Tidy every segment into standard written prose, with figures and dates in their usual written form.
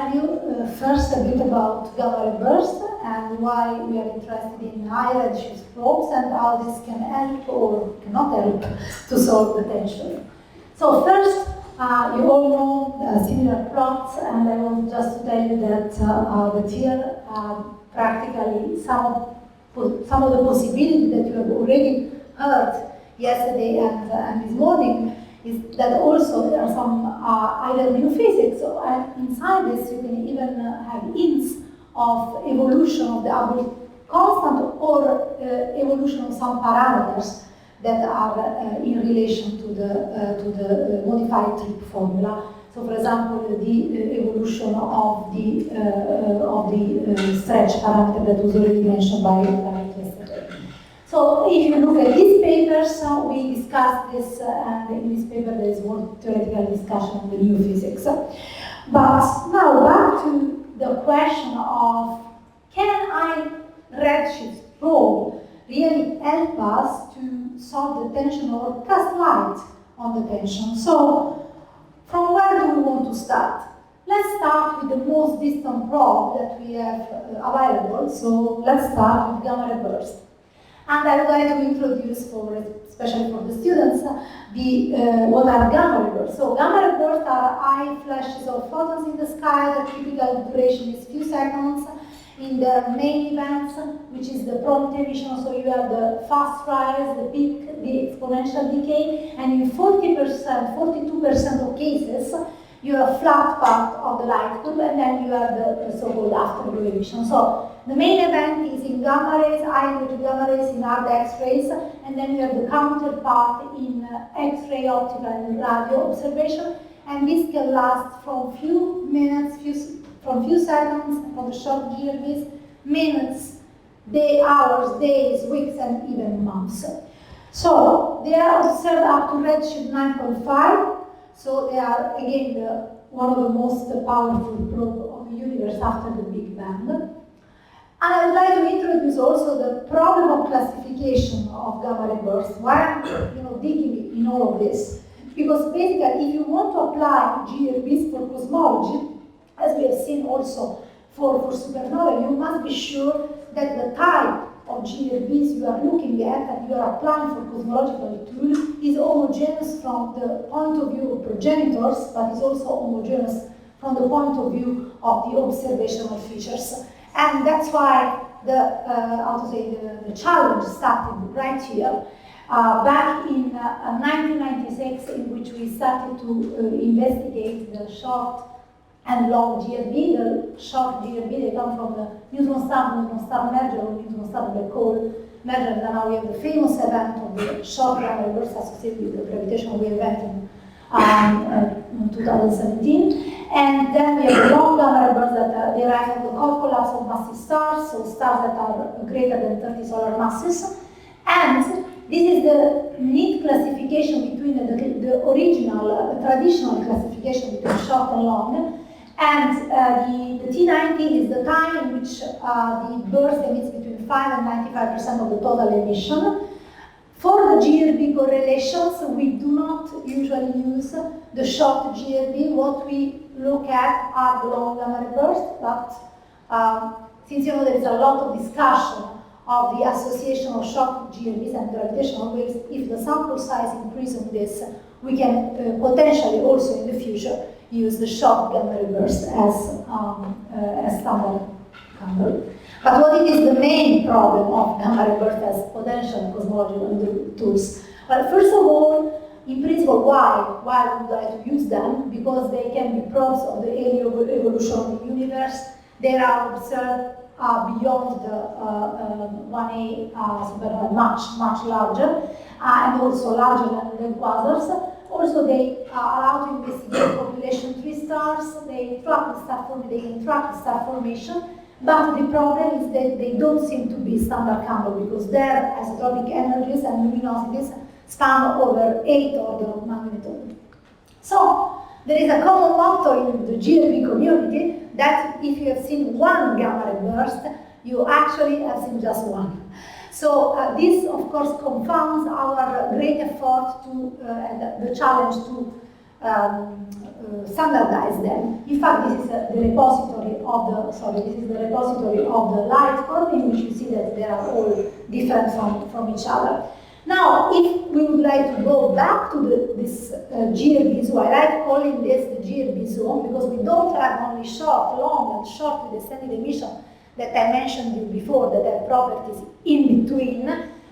tell you first a bit about gamma ray burst and why we are interested in high redshift probes and how this can help or cannot help to solve the tension. So first, you all know similar plots, and I want just to tell you that here practically some of the possibilities that you have already heard yesterday and this morning is that also there are some either new physics, and inside this you can even have hints of evolution of the Hubble constant or evolution of some parameters that are in relation to the modified trip formula. So, for example, the evolution of the stretch parameter that was already mentioned by yesterday. So, if you look at these papers, we discussed this, and in this paper there is more theoretical discussion on the new physics. But now back to the question of, can I redshift probe really help us to solve the tension or cast light on the tension? So, from where do we want to start? Let's start with the most distant probe that we have available. So, let's start with gamma ray burst. And I would like to introduce, especially for the students, what are gamma ray bursts. So, gamma ray bursts are high flashes of photons in the sky. The typical duration is few seconds. In their main events, which is the prompt emission, so you have the fast rise, the peak, the exponential decay, and in 40%, 42% of cases, you have a flat part of the light curve, and then you have the so-called afterglow emission. So the main event is in gamma rays, high energy gamma rays, in hard X-rays, and then you have the counterpart in X-ray, optical, and radio observation, and this can last from few minutes, from few seconds for the short GRBs, minutes, hours, days, weeks, and even months. So they are observed up to redshift 9.5. So they are again one of the most powerful probes of the universe after the Big Bang. And I would like to introduce also the problem of classification of gamma ray bursts. Why I'm digging in all of this? Because basically, if you want to apply GRBs for cosmology, as we have seen also for supernova, you must be sure that the type of GRBs you are looking at and you are applying for cosmological tool is homogeneous from the point of view of progenitors, but is also homogeneous from the point of view of the observational features. And that's why the challenge started right here. Back in 1996, in which we started to investigate the short and long GRB. The short GRB, they come from the neutron-star merger or neutron-star black hole merger, and now we have the famous event of the short gamma ray burst associated with the gravitational wave event in 2017. And then we have the long gamma ray burst that derive from the cold collapse of massive stars, so stars that are greater than 30 solar masses. And this is the neat classification between the original, traditional classification between short and long. And the T90 is the time in which the burst emits between 5 and 95% of the total emission. For the GRB correlations, we do not usually use the short GRB. What we look at are the long gamma ray bursts, but since there is a lot of discussion of the association of short GRBs and gravitational waves, if the sample size increases on this, we can potentially also in the future use the short gamma ray burst as standard candle. But what is the main problem of gamma ray burst as potential cosmological tools? Well, first of all, in principle, why would we like to use them? Because they can be probes of the early evolution of the universe. They are observed beyond the 1A supernova, much larger, and also larger than the quasars. Also, they allow to investigate population tree stars. They track the star formation. They can track the star formation. But the problem is that they don't seem to be standard candle because their isotopic energies and luminosities span over 8 orders of magnitude. So there is a common motto in the GRB community that if you have seen one gamma ray burst, you actually have seen just one. So this, of course, confounds our great effort to the challenge to standardize them. In fact, this is the repository of the, this is the repository of the light curve, in which you see that they are all different from each other. Now, if we would like to go back to this GRB zoo, I like calling this the GRB zone because we don't have only short, long, and short with extended emission that I mentioned you before that have properties in between,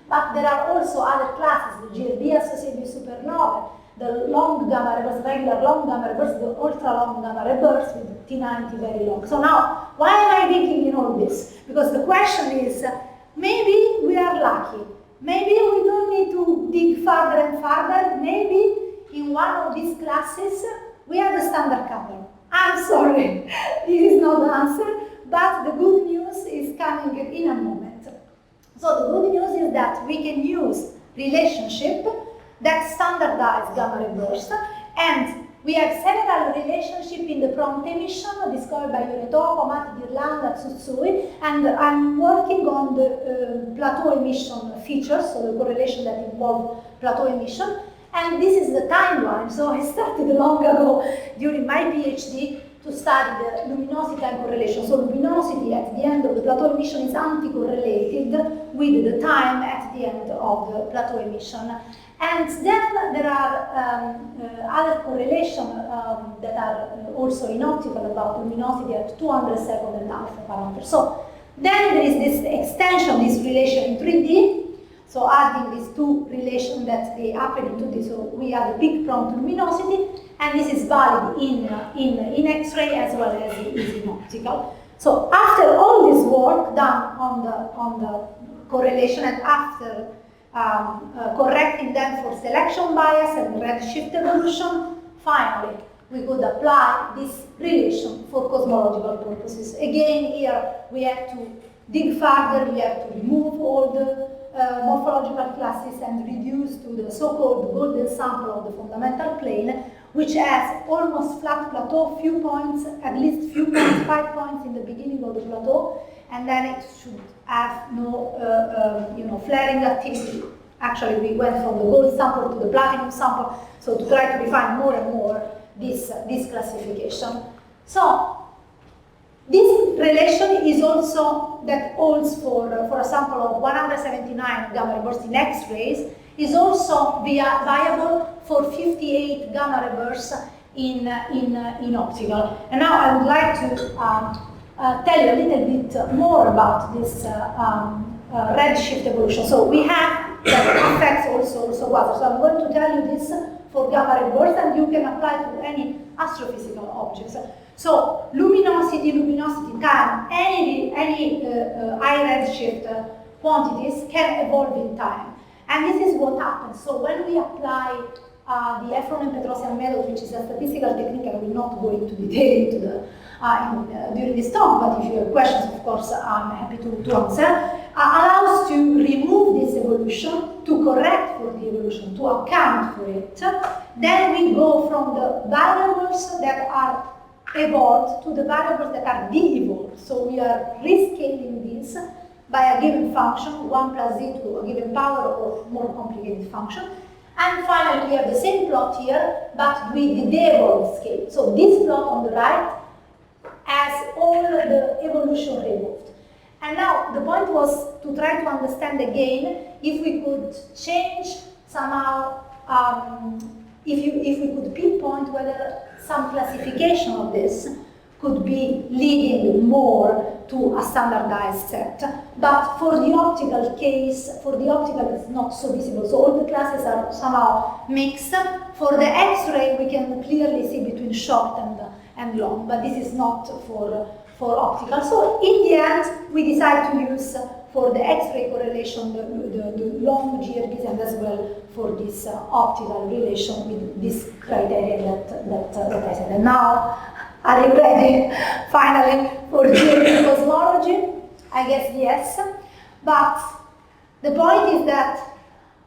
but there are also other classes, the GRB associated with supernovae, the long gamma reverse, regular long gamma reverse, the ultra long gamma reverse with T90 very long. So now, why am I thinking in all this? Because the question is, maybe we are lucky. Maybe we don't need to dig further and further. Maybe in one of these classes, we have the standard cover. I'm sorry, this is not the answer, but the good news is coming in a moment. So the good news is that we can use relationship that standardize gamma reverse, and we have several relationships in the prompt emission discovered by Uretopo, Mati, Lambda, Tsutsui, and I'm working on the plateau emission features, so the correlation that involve plateau emission, and this is the timeline. So I started long ago during my PhD to study the luminosity time correlation. So luminosity at the end of the plateau emission is anti-correlated with the time at the end of the plateau emission. And then there are other correlations that are also in optical about luminosity at 200 seconds and alpha parameters. So then there is this extension, this relation in 3D. So adding these two relations that they happen in 2D. So we have a big prompt luminosity, and this is valid in X-ray as well as in optical. So after all this work done on the correlation and after correcting them for selection bias and redshift evolution, finally, we could apply this relation for cosmological purposes. Again, here we have to dig further, we have to remove all the morphological classes and reduce to the so-called golden sample of the fundamental plane, which has almost flat plateau, few points, at least few points, 5 points in the beginning of the plateau, and then it should have no flaring activity. Actually, we went from the gold sample to the platinum sample, so to try to refine more and more this classification. So this relation is also that holds for a sample of 179 gamma reverse in X-rays, is also viable for 58 gamma reverse in optical. And now I would like to tell you a little bit more about this redshift evolution. So we have that affects also quasars. So I'm going to tell you this for gamma reverse, and you can apply to any astrophysical objects. So luminosity time, any high redshift quantities can evolve in time. And this is what happens. So when we apply the Efron and Petrosian method, which is a statistical technique, I will not go into detail into the during this talk, but if you have questions, of course, I'm happy to answer. Allows to remove this evolution, to correct for the evolution, to account for it. Then we go from the variables that are evolved to the variables that are de-evolved. So we are rescaling this by a given function, 1 plus z to a given power or more complicated function. And finally, we have the same plot here, but with the de-evolved scale. So this plot on the right has all the evolution evolved. And now the point was to try to understand again if we could change somehow, if we could pinpoint whether some classification of this could be leading more to a standardized set. But for the optical case, it's not so visible. So all the classes are somehow mixed. For the X-ray, we can clearly see between short and long, but this is not for optical. So in the end, we decide to use for the X-ray correlation the long GRBs, and as well for this optical relation with this criteria that I said. And now, are you ready, finally, for GRB cosmology? I guess yes. But the point is that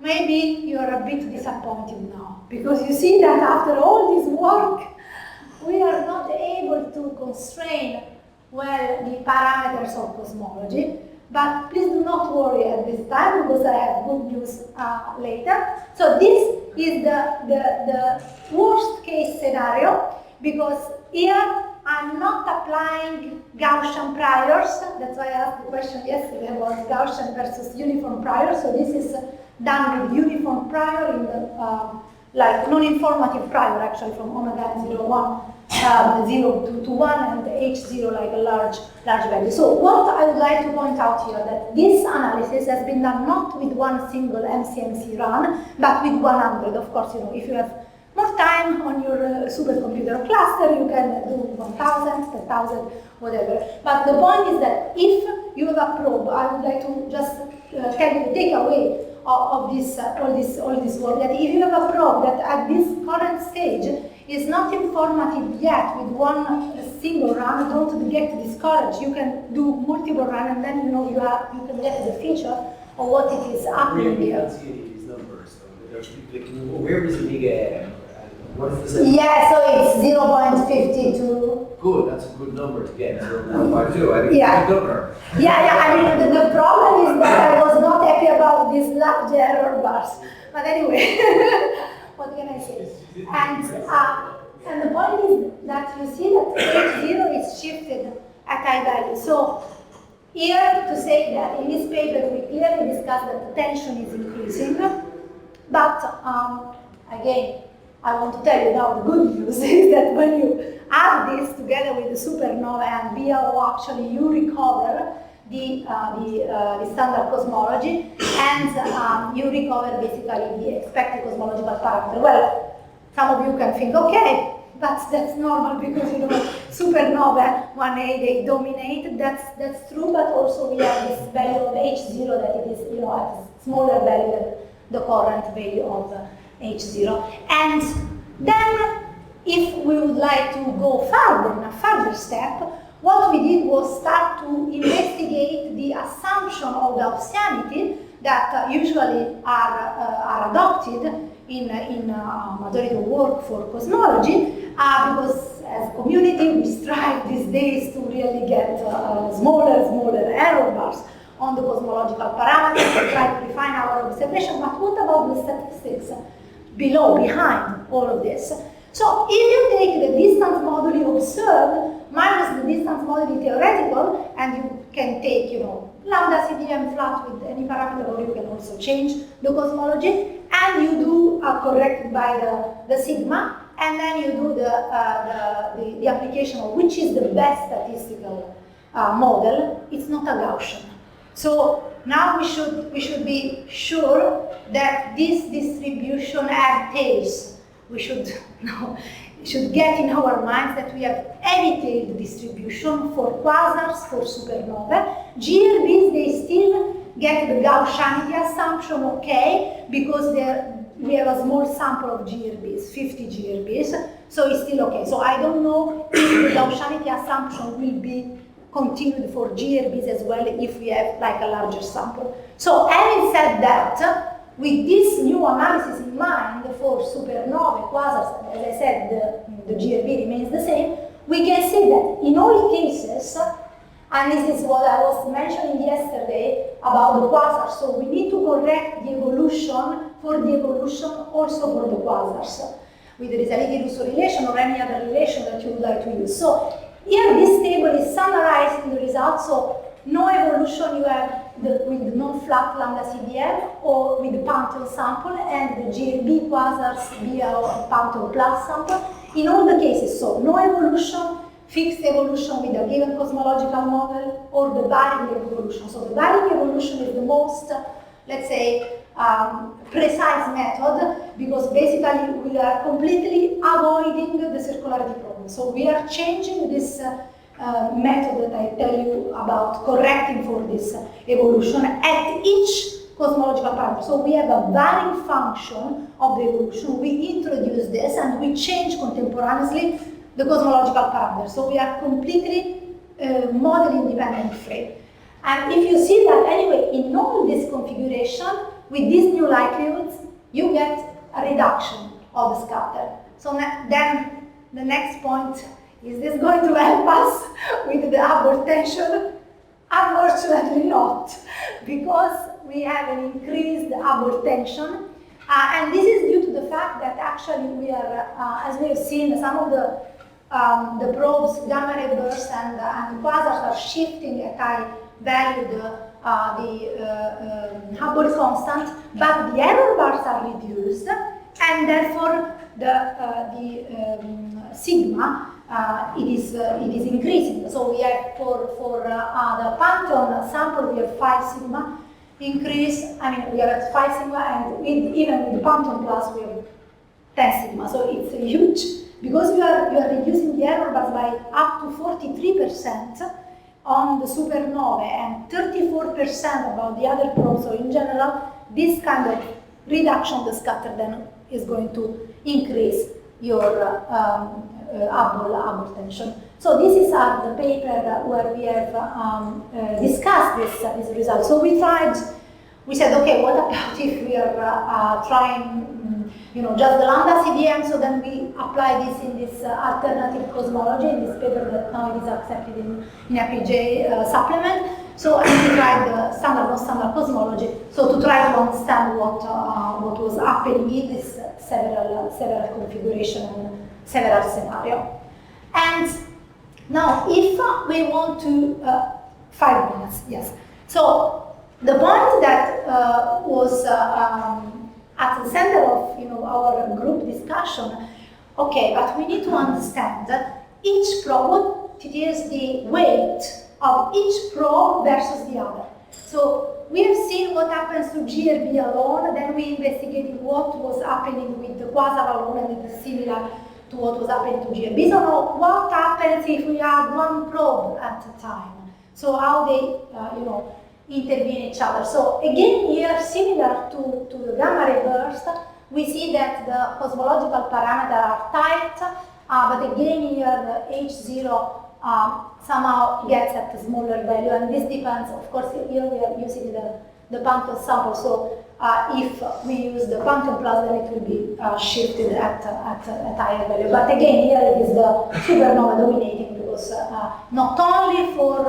maybe you are a bit disappointed now, because you see that after all this work, we are not able to constrain well the parameters of cosmology. But please do not worry at this time, because I have good news later. So this is the worst case scenario, because here I'm not applying applying Gaussian priors. That's why I asked the question yesterday about Gaussian versus uniform prior. So this is done with uniform prior in the like non-informative prior, actually, from omega n 0, 1, 0 to 1, and h0 like a large value. So what I would like to point out here, that this analysis has been done not with one single MCMC run, but with 100. Of course, if you have more time on your supercomputer cluster, you can do 1,000, 10,000, whatever. But the point is that if you have a probe, I would like to just tell you the takeaway of this, all this work, that if you have a probe that at this current stage is not informative yet with one single run, don't get discouraged. You can do multiple runs, and then you can get the feature of what it is happening here. We can't see any of these numbers. So where is omega? What is the Yeah, so it's 0.52. Good, that's a good number to get. 0.52. I think Yeah. it's a good number. Yeah. I mean, the problem is that I was not happy about these large error bars. But anyway, what can I say? And the point is that you see that H0 is shifted at high value. So here to say that in this paper we clearly discussed that the tension is increasing. But again, I want to tell you now the good news is that when you add this together with the supernova and BAO, actually you recover the standard cosmology, and you recover basically the expected cosmological parameter. Well, some of you can think, okay, that's normal because supernova 1A, they dominate. That's true, but also we have this value of H0 that it is at a smaller value than the current value of H0. And then, if we would like to go further, in a further step, what we did was start to investigate the assumption of Gaussianity that usually are adopted in majority of work for cosmology, because as a community we strive these days to really get smaller error bars on the cosmological parameters to try to refine our observation. But what about the statistics behind all of this? So if you take the distance moduli observed minus the distance moduli theoretical, and you can take, lambda CDM flat with any parameter, or you can also change the cosmology, and you do corrected by the sigma, and then you do the application of which is the best statistical model. It's not a Gaussian. So now we should be sure that this distribution has tails. We should get in our minds that we have any tailed distribution for quasars, for supernova. GRBs, they still get the Gaussianity assumption, okay, because we have a small sample of GRBs, 50 GRBs, so it's still okay. So I don't know if the Gaussianity assumption will be continued for GRBs as well if we have like a larger sample. So having said that, with this new analysis in mind for supernova, quasars, as I said, the GRB remains the same, we can say that in all cases, and this is what I was mentioning yesterday about the quasars, so we need to correct the evolution for the evolution also for the quasars, with the Risaliti-Russo relation or any other relation that you would like to use. So here this table is summarizing the results. So no evolution you have with the non-flat lambda CDM or with the Pantheon sample, and the GRB quasars BAO and Pantheon plus sample. In all the cases, so no evolution, fixed evolution with a given cosmological model, or the varying evolution. So the varying evolution is the most, let's say, precise method, because basically we are completely avoiding the circularity problem. So we are changing this method that I tell you about, correcting for this evolution at each cosmological parameter. So we have a varying function of the evolution. We introduce this and we change contemporaneously the cosmological parameters. So we are completely model independent frame. And if you see that anyway, in all this configuration, with these new likelihoods, you get a reduction of the scatter. So then the next point, is this going to help us with the upward tension? Unfortunately not, because we have an increased upward tension. And this is due to the fact that actually we are, as we have seen, some of the the probes, gamma ray bursts and quasars are shifting at high value the Hubble constant, but the error bars are reduced, and therefore the sigma it is increasing. So we have for the Pantheon sample we have 5 sigma increase. I mean we have at 5 sigma, and even with the Pantheon plus we have 10 sigma. So it's huge because you are reducing the error bars by up to 43% on the supernovae and 34% about the other probes. So in general, this kind of reduction of the scatter then is going to increase your Hubble tension. So this is the paper where we have discussed this result. So we said, okay, what about if we are trying, just the Lambda CDM? So then we apply this in this alternative cosmology, in this paper that now it is accepted in APJ supplement. So we tried the standard, non-standard cosmology. So to try to understand what was happening in this several configuration and several scenario. And now, if we want to 5 minutes, yes. So the point that was at the center of our group discussion. Okay, but we need to understand that each probe, what it is the weight of each probe versus the other. So we have seen what happens to GRB alone, then we investigated what was happening with the quasar alone, and it is similar to what was happening to GRB. So now, what happens if we add one probe at a time? So how they, intervene each other. So again here, similar to the gamma ray burst, we see that the cosmological parameters are tight, but again here the H0 somehow gets at a smaller value, and this depends, of course, here we are using the Pantheon sample, so if we use the Pantheon plus, then it will be shifted at higher value. But again, here it is the supernova dominating, because not only for,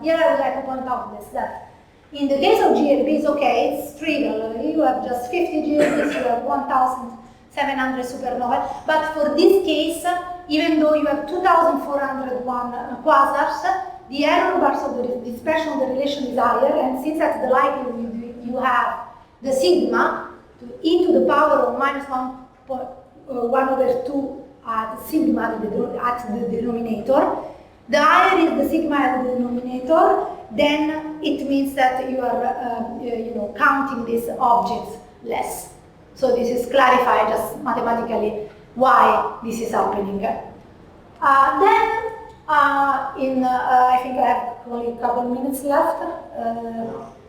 here I would like to point out this, that in the case of GRBs, okay, it's trivial, you have just 50 GRBs, you have 1,700 supernovae, but for this case, even though you have 2,401 quasars, the error bars of the dispersion of the relation is higher, and since that's the likelihood you have the sigma e to the power of minus 1/2 at sigma at the denominator, the higher is the sigma at the denominator, then it means that you are counting these objects less. So this is clarified just mathematically why this is happening. I think I have only a couple of minutes left.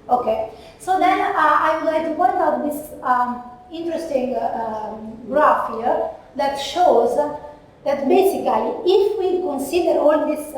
Okay, so then I would like to point out this interesting graph here that shows that basically if we consider all this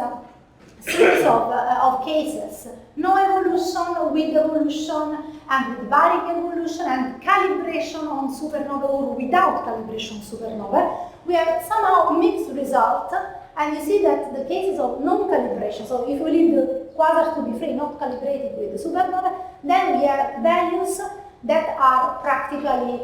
series of cases, no evolution, with evolution, and with varying evolution, and calibration on supernova or without calibration on supernova, we have somehow mixed result, and you see that the cases of non-calibration, so if we leave the quasars to be free, not calibrated with the supernova, then we have values that are practically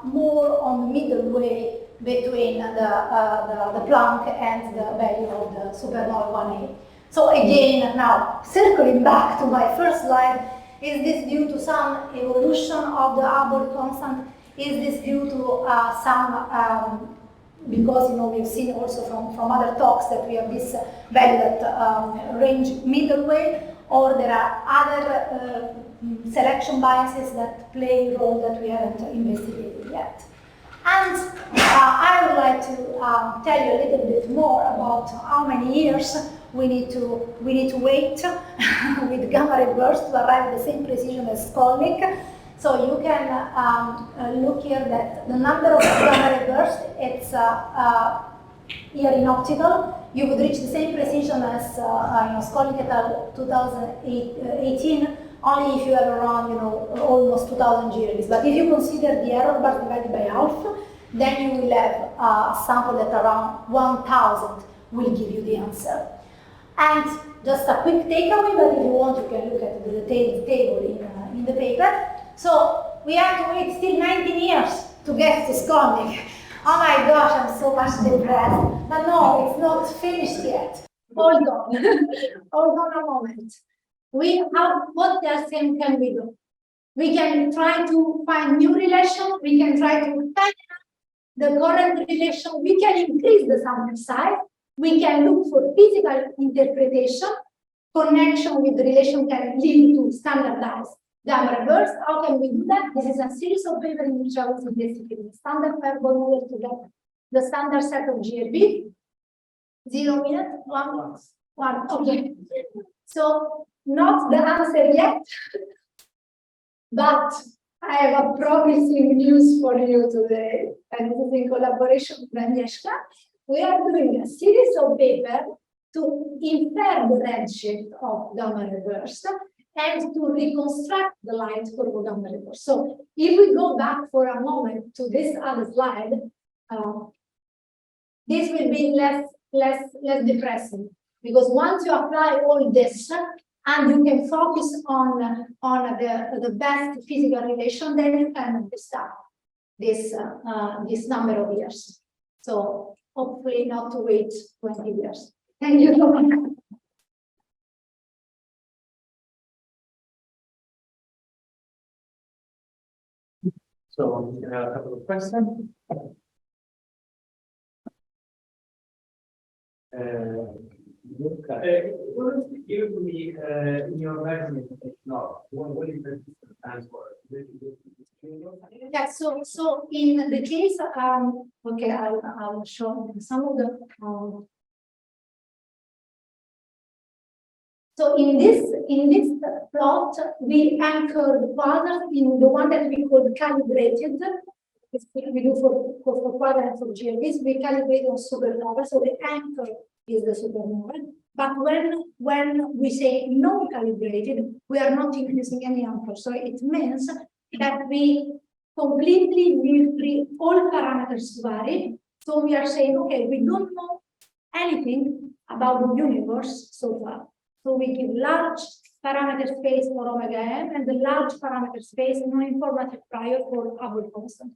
more on the middle way between the Planck and the value of the supernova 1A. So again, now, circling back to my first slide, is this due to some evolution of the Hubble constant? Is this due to some, because we've seen also from other talks that we have this value that range middle way, or there are other selection biases that play a role that we haven't investigated yet. And I would like to tell you a little bit more about how many years we need to wait with gamma ray burst to arrive at the same precision as Skolnick. So you can look here that the number of gamma ray bursts, it's here in optical, you would reach the same precision as Skolnick et al. 2018, only if you have around almost 2,000 GRBs. But if you consider the error bars divided by half, then you will have a sample that around 1,000 will give you the answer. And just a quick takeaway, but if you want, you can look at the detailed table in the paper. So we have to wait still 19 years to get to Skolnick. Oh my gosh, I'm so much depressed. But no, it's not finished yet. Hold on. Hold on a moment. What the same can we do? We can try to find new relation. We can try to find the current relation. We can increase the sample size. We can look for physical interpretation. Connection with the relation can lead to standardized gamma reverse. How can we do that? This is a series of papers in which I was investigating the standard fireball model to get the standard set of GRB. 0 minute, 1. Okay. So not the answer yet, but I have a promising news for you today, and this is in collaboration with Agnieszka. We are doing a series of papers to infer the redshift of gamma reverse and to reconstruct the light for gamma reverse. So if we go back for a moment to this other slide, this will be less depressing, because once you apply all this and you can focus on the best physical relation, then you can start this number of years. So hopefully not to wait 20 years. Thank you so much. So we have a couple of questions. What is usually in your measurement? No, what is the stands for? Yeah, so in the case, okay, I'll show some of the. So in this plot, we anchor the quadrant in the one that we call calibrated. We do for quadrants of GRBs, we calibrate on supernova, so the anchor is the supernova. But when we say non-calibrated, we are not increasing any anchor. So it means that we completely leave free all parameters to vary. So we are saying, okay, we don't know anything about the universe so far. So we give large parameter space for omega m and the large parameter space non-informative prior for Hubble constant.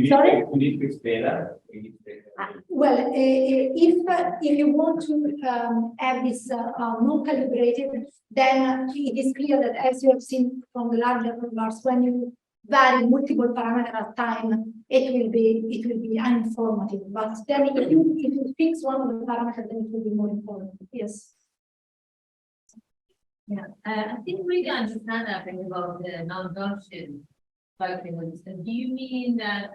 Sorry? We need to explain that. Well, if you want to have this non-calibrated, then it is clear that, as you have seen from the larger bars, when you vary multiple parameters at time, it will be uninformative. But then if you fix one of the parameters, then it will be more informative. Yes. Yeah, I didn't really understand that thing about the non-Gaussian likelihoods. Do you mean that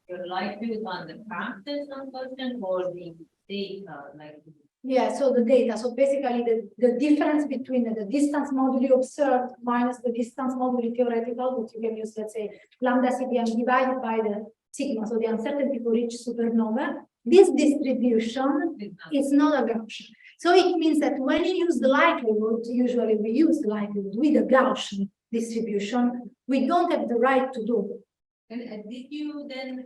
your likelihood on the path is non-Gaussian or the data likelihood? Yeah, so the data. So basically the difference between the distance moduli observed minus the distance moduli theoretical, which you can use, let's say, lambda CDM divided by the sigma, so the uncertainty for each supernova, this distribution is not a Gaussian. So it means that when you use the likelihood, usually we use the likelihood with a Gaussian distribution, we don't have the right to do. And did you then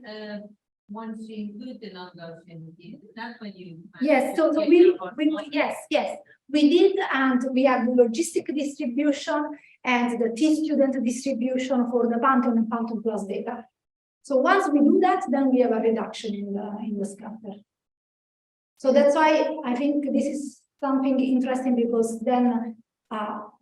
once you include the non-Gaussian, that's when you yes, so we yes we did, and we have the logistic distribution and the t-student distribution for the Pantheon and Pantheon plus data. So once we do that, then we have a reduction in the scatter. So that's why I think this is something interesting, because then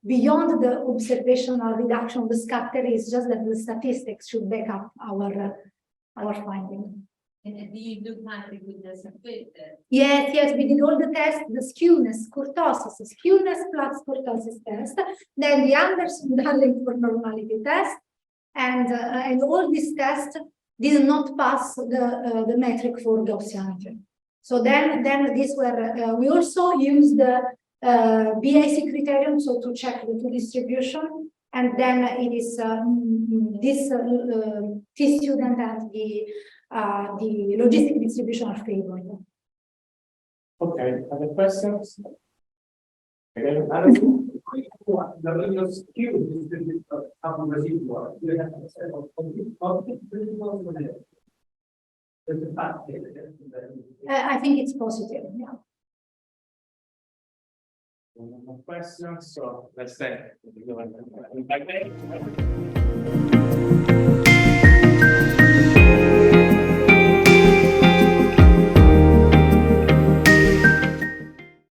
beyond the observational reduction of the scatter is just that the statistics should back up our finding. And do you do with the Yes, we did all the tests, the skewness, kurtosis, skewness plus kurtosis test, then the Anderson-Darling for normality test, and all these tests did not pass the metric for Gaussianity. So then these were we also used the BAC criterion, so to check the two distribution, and then it is this t-student and the logistic distribution are favored. Okay, other questions? Okay, I think it's positive, yeah. No more questions, so let's say.